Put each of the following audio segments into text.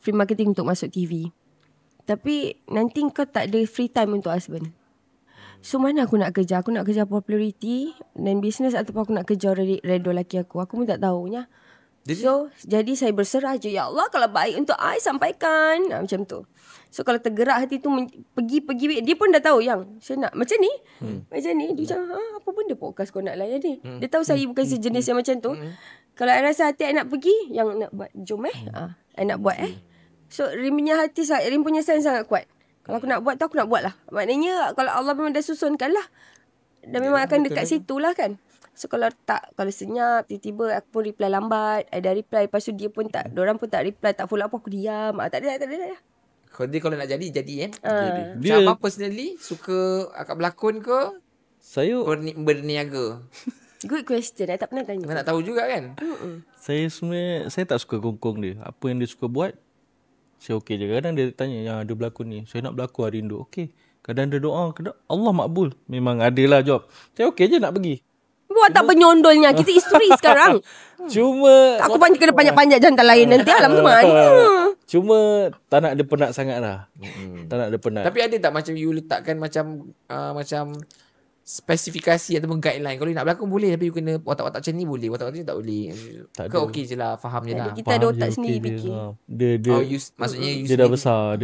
free marketing untuk masuk TV. Tapi nanti kau tak ada free time untuk husband. So mana aku nak kerja? Aku nak kerja populariti dan business, ataupun aku nak kerja redha laki aku. Aku pun tak tahunya. So jadi saya berserah je, ya Allah kalau baik untuk I sampaikan, macam tu. So kalau tergerak hati tu pergi, dia pun dah tahu yang saya nak macam ni. Macam ni dia macam apa benda podcast kau nak layan ni. Dia tahu saya bukan sejenis yang macam tu. Kalau I rasa hati I nak pergi, yang nak buat jom I nak buat So Rim punya hati, Rim punya sense sangat kuat. Kalau aku nak buat tu, aku nak buat lah. Maknanya kalau Allah memang dah susunkan lah, dan memang akan dekat situ lah kan. So kalau senyap, tiba-tiba aku pun reply lambat, I dah reply, lepas tu dia pun tak, diorang pun tak reply, tak follow apa, aku diam. Tak ada. Kalau nak jadi jadi. Dia apa personally suka akak berlakon ke? Saya berniaga. Good question. I tak pernah tanya. Nak tahu juga kan? Saya sebenarnya saya tak suka kongkong dia. Apa yang dia suka buat, saya okey je. Kadang dia tanya, yang ada berlakon ni, saya nak berlakon hari Indo. Okey. Kadang dia doa, Allah makbul. Memang adalah job. Saya okey je nak pergi. Buat tak penyondolnya. Kita isteri sekarang. Cuma aku kena panjat-panjat jantan lain nanti. Alam tu mana. Cuma tak nak dia penat sangat lah. Tak nak dia penat. Tapi ada tak macam you letakkan macam spesifikasi ataupun guideline? Kalau you nak berlakon boleh, tapi you kena watak-watak macam ni boleh, watak-watak ni tak boleh. Ke okey je lah, faham je lah. Kita ada otak sendiri fikir. Maksudnya dia dah besar.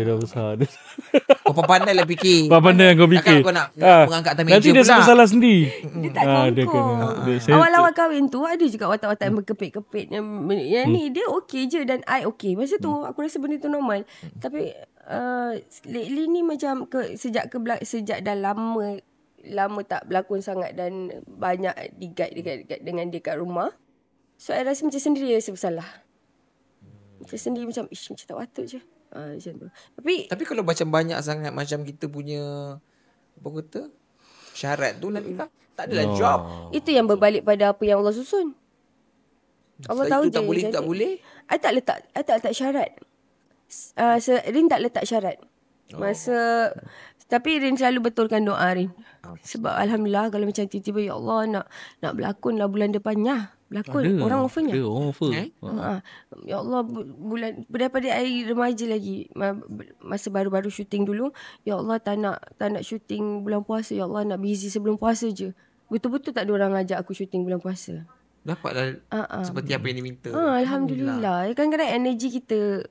Kau pandai lah fikir. Pandai kau fikir. Takkan kau nak mengangkat atas meja pula. Nanti dia salah sendiri. Dia tak kongkong. Awal-awal kahwin tu ada juga watak-watak yang berkepit-kepit. Yang ni dia okey je dan I okey. Masa tu aku rasa benda tu normal. Tapi lately ni macam sejak dah lama tak berlakon sangat dan banyak di-guide dengan dia kat rumah. So I rasa macam sendiri rasa bersalah. Macam sendiri macam tak patut je. Macam tu. Tapi kalau macam banyak sangat macam kita punya apa kata syarat tu nanti tak adalah job. Itu yang berbalik pada apa yang Allah susun. Allah tahu je. Tak boleh. I tak letak syarat. Rin tak letak syarat. Tapi Rin selalu betulkan doa Rin. Sebab Alhamdulillah kalau macam tiba-tiba ya Allah nak berlakon lah bulan depannya. Berlakon. Ada, orang offernya. Ada orang offer. Ya Allah bulan daripada I remaja lagi. Masa baru-baru syuting dulu. Ya Allah tak nak syuting bulan puasa. Ya Allah nak busy sebelum puasa je. Betul-betul tak ada orang ajak aku syuting bulan puasa. Dapatlah seperti apa yang diminta. Alhamdulillah. Kadang-kadang energi kita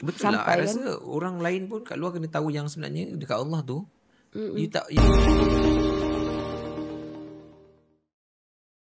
betul lah. I rasa orang lain pun kat luar kena tahu yang sebenarnya dekat Allah tu you